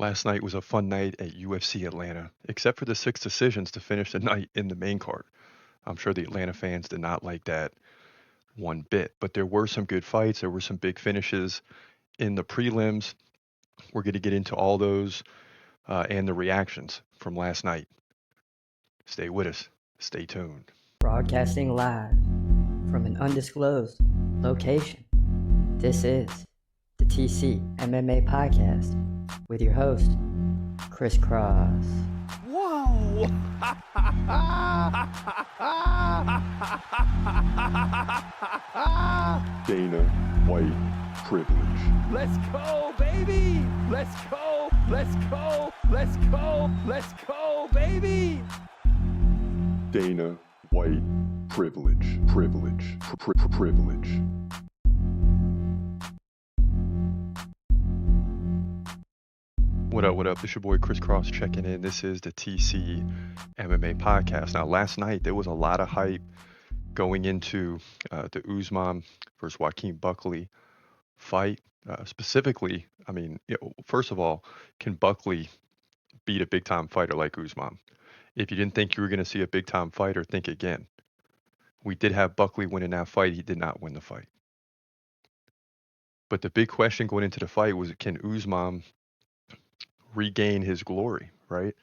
Last night was a fun night at UFC Atlanta, except for the 6 decisions to finish the night in the main card. I'm sure the Atlanta fans did not like that one bit, but there were some good fights. There were some big finishes in the prelims. We're going to get into all those and the reactions from last night. Stay with us. Stay tuned. Broadcasting live from an undisclosed location. This is the TCMMA Podcast with your host, Chris Cross. Whoa! Dana White privilege. Let's go, baby! Let's go! Let's go! Let's go! Let's go, baby! Dana White privilege. Privilege. Privilege. What up, what up? This is your boy Chris Cross checking in. This is the TC MMA podcast. Now, last night there was a lot of hype going into the Usman versus Joaquin Buckley fight. Specifically, I mean, first of all, can Buckley beat a big time fighter like Usman? If you didn't think you were going to see a big time fighter, think again. We did have Buckley win in that fight. He did not win the fight. But the big question going into the fight was, can Usman regain his glory, right?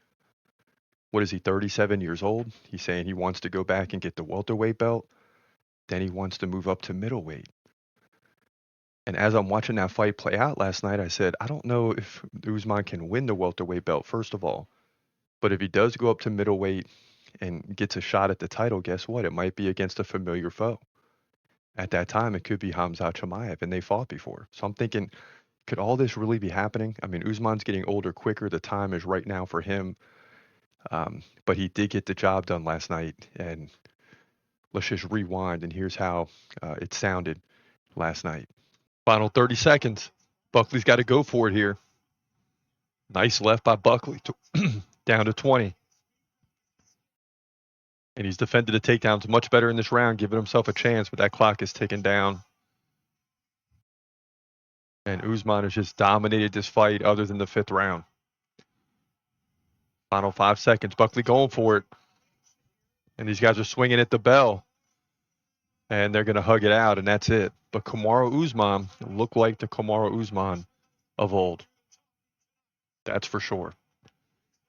What is he, 37 years old? He's saying he wants to go back and get the welterweight belt. Then he wants to move up to middleweight. And as I'm watching that fight play out last night, I said, I don't know if Usman can win the welterweight belt, first of all. But if he does go up to middleweight and gets a shot at the title, guess what? It might be against a familiar foe. At that time, it could be Khamzat Chimaev, and they fought before. So I'm thinking, could all this really be happening? I mean, Usman's getting older quicker. The time is right now for him. But he did get the job done last night. And let's just rewind, and here's how it sounded last night. Final 30 seconds. Buckley's got to go for it here. Nice left by Buckley. Down to 20. And he's defended the takedowns much better in this round, giving himself a chance, but that clock is ticking down. And Usman has just dominated this fight other than the 5th round. Final 5 seconds. Buckley going for it. And these guys are swinging at the bell. And they're going to hug it out, and that's it. But Kamaru Usman looked like the Kamaru Usman of old. That's for sure.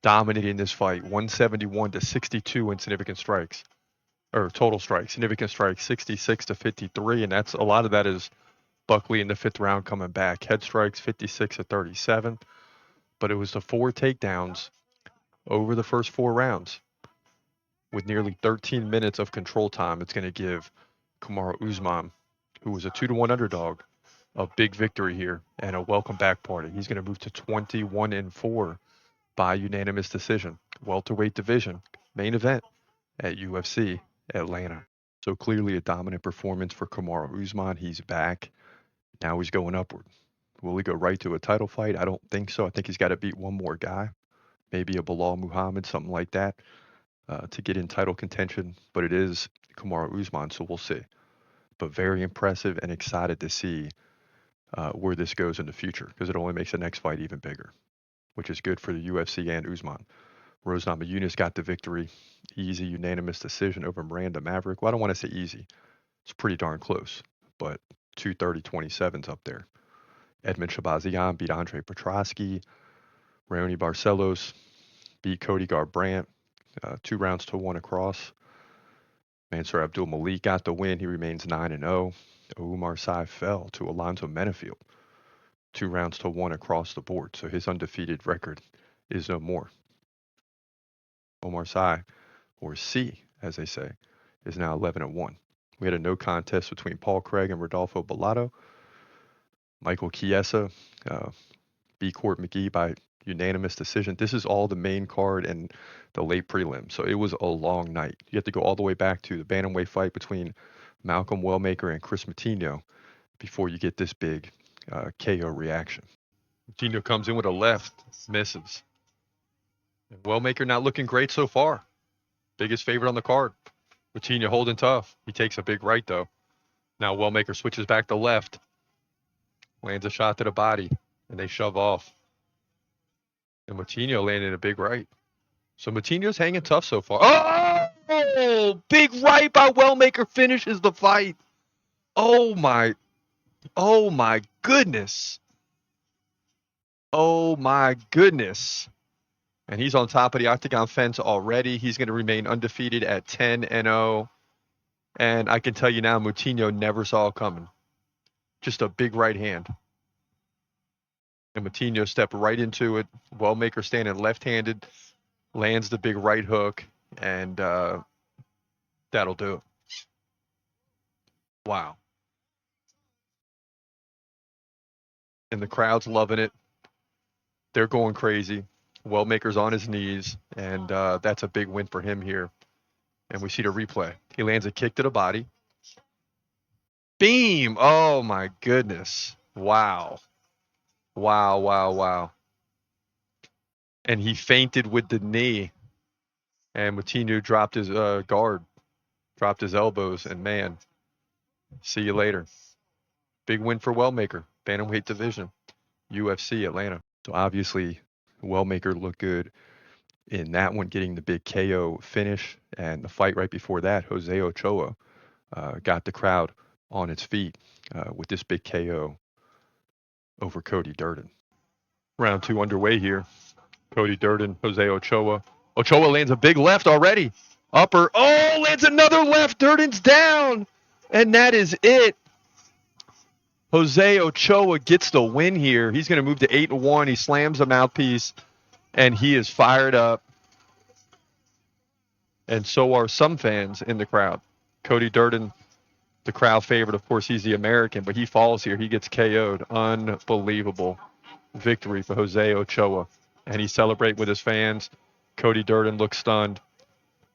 Dominating this fight, 171 to 62 in significant strikes. Or total strikes. Significant strikes, 66 to 53. And that's a lot of that is Buckley in the 5th round coming back. Head strikes, 56 to 37. But it was the 4 takedowns over the first 4 rounds. With nearly 13 minutes of control time, it's going to give Kamaru Usman, who was a 2-1 underdog, a big victory here and a welcome back party. He's going to move to 21-4 by unanimous decision. Welterweight division, main event at UFC Atlanta. So clearly a dominant performance for Kamaru Usman. He's back. Now he's going upward. Will he go right to a title fight? I don't think so. I think he's got to beat one more guy, maybe a Bilal Muhammad, something like that, to get in title contention. But it is Kamaru Usman, so we'll see. But very impressive and excited to see where this goes in the future, because it only makes the next fight even bigger, which is good for the UFC and Usman. Rose Namajunas got the victory. Easy, unanimous decision over Miranda Maverick. Well, I don't want to say easy. It's pretty darn close, but 230-27's up there. Edmund Shabazian beat Andre Petroski. Raoni Barcelos beat Cody Garbrandt. 2 rounds to 1 across. Mansour Abdul Malik got the win. He remains 9-0. Umar Sy fell to Alonzo Menefield. 2 rounds to 1 across the board. So his undefeated record is no more. Omar Sy, or C, as they say, is now 11-1. We had a no contest between Paul Craig and Rodolfo Bellato. Michael Chiesa beat Court McGee by unanimous decision. This is all the main card and the late prelim. So it was a long night. You have to go all the way back to the bantamweight fight between Malcolm Wellmaker and Chris Matinho before you get this big KO reaction. Matinho comes in with a left, misses. And Wellmaker not looking great so far. Biggest favorite on the card. Matinho holding tough. He takes a big right, though. Now Wellmaker switches back to left. Lands a shot to the body, and they shove off. And Moutinho landed a big right. So Moutinho's hanging tough so far. Oh, big right by Wellmaker finishes the fight. Oh my goodness. Oh my goodness. And he's on top of the octagon fence already. He's going to remain undefeated at 10-0. And I can tell you now, Moutinho never saw it coming. Just a big right hand. And Moutinho stepped right into it. Wellmaker standing left-handed, lands the big right hook, and that'll do it. Wow. And the crowd's loving it. They're going crazy. Wellmaker's on his knees, and that's a big win for him here. And we see the replay. He lands a kick to the body. Beam! Oh, my goodness. Wow. Wow, wow, wow. And he feinted with the knee. And Moutinho dropped his guard, dropped his elbows, and man, see you later. Big win for Wellmaker, bantamweight division, UFC Atlanta. So obviously, Wellmaker looked good in that one, getting the big KO finish. And the fight right before that, Jose Ochoa got the crowd on its feet with this big KO over Cody Durden. Round 2 underway here. Cody Durden, Jose Ochoa. Ochoa lands a big left already. Upper. Oh, lands another left. Durden's down. And that is it. Jose Ochoa gets the win here. He's going to move to 8-1. He slams a mouthpiece, and he is fired up. And so are some fans in the crowd. Cody Durden, the crowd favorite. Of course, he's the American, but he falls here. He gets KO'd. Unbelievable victory for Jose Ochoa. And he's celebrating with his fans. Cody Durden looks stunned.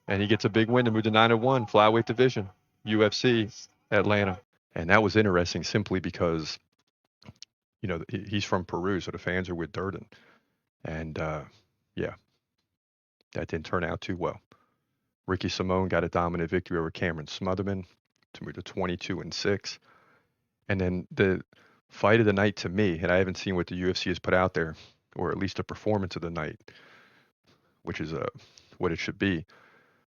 And he gets a big win to move to 9-1, flyweight division, UFC Atlanta. And that was interesting simply because, you know, he's from Peru, so the fans are with Durden. And, yeah, that didn't turn out too well. Ricky Simone got a dominant victory over Cameron Smotherman to move to 22-6. And then the fight of the night to me, and I haven't seen what the UFC has put out there, or at least a performance of the night, which is what it should be.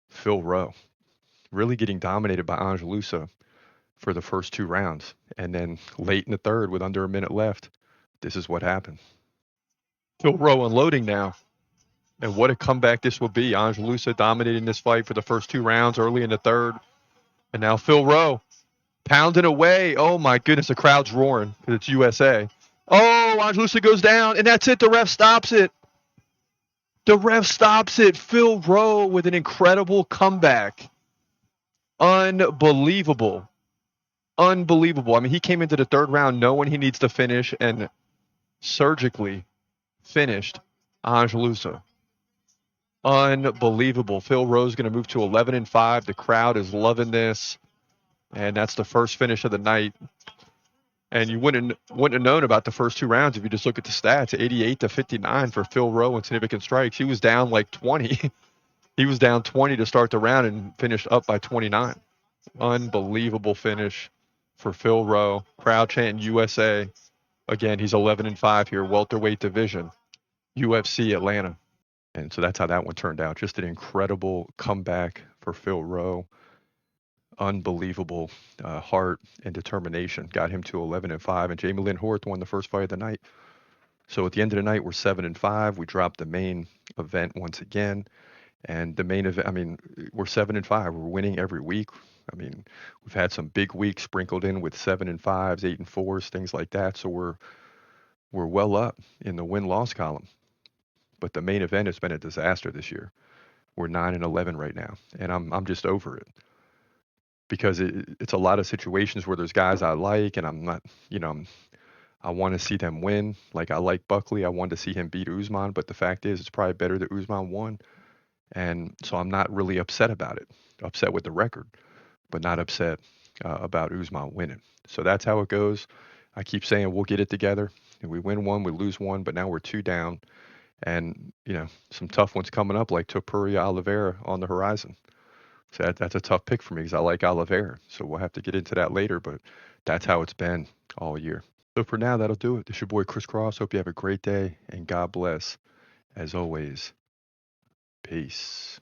Phil Rowe really getting dominated by Angelusa for the first 2 rounds. And then late in the third, with under a minute left, this is what happened. Phil Rowe unloading now. And what a comeback this will be. Angelusa dominating this fight for the first 2 rounds early in the third. And now Phil Rowe pounding away. Oh, my goodness. The crowd's roaring because it's USA. Oh, Angelusa goes down, and that's it. The ref stops it. The ref stops it. Phil Rowe with an incredible comeback. Unbelievable. Unbelievable. I mean, he came into the third round knowing he needs to finish and surgically finished Angelusa. Unbelievable. Phil Rowe's going to move to 11-5. The crowd is loving this. And that's the first finish of the night. And you wouldn't have known about the first 2 rounds if you just look at the stats. 88-59 for Phil Rowe in significant strikes. He was down like 20. He was down 20 to start the round and finished up by 29. Unbelievable finish for Phil Rowe. Crowd chanting USA. Again, he's 11-5 here, welterweight division, UFC Atlanta. And so that's how that one turned out. Just an incredible comeback for Phil Rowe. Unbelievable heart and determination. Got him to 11-5. And Jamie Lynn Horth won the first fight of the night. So at the end of the night, we're 7-5. We dropped the main event once again. And the main event, I mean, we're 7-5. We're winning every week. I mean, we've had some big weeks sprinkled in with 7-5s, 8-4s, things like that. So we're well up in the win-loss column. But the main event has been a disaster this year. We're 9-11 right now, and I'm just over it because it's a lot of situations where there's guys I like, and I'm not, you know, I want to see them win. Like I like Buckley, I wanted to see him beat Usman, but the fact is, it's probably better that Usman won, and so I'm not really upset about it. Upset with the record, but not upset about Usman winning. So that's how it goes. I keep saying we'll get it together, and we win one, we lose one, but now we're 2 down. And, you know, some tough ones coming up like Topuria Oliveira on the horizon. So that's a tough pick for me because I like Oliveira. So we'll have to get into that later, but that's how it's been all year. So for now, that'll do it. This is your boy Chris Cross. Hope you have a great day and God bless. as always, peace.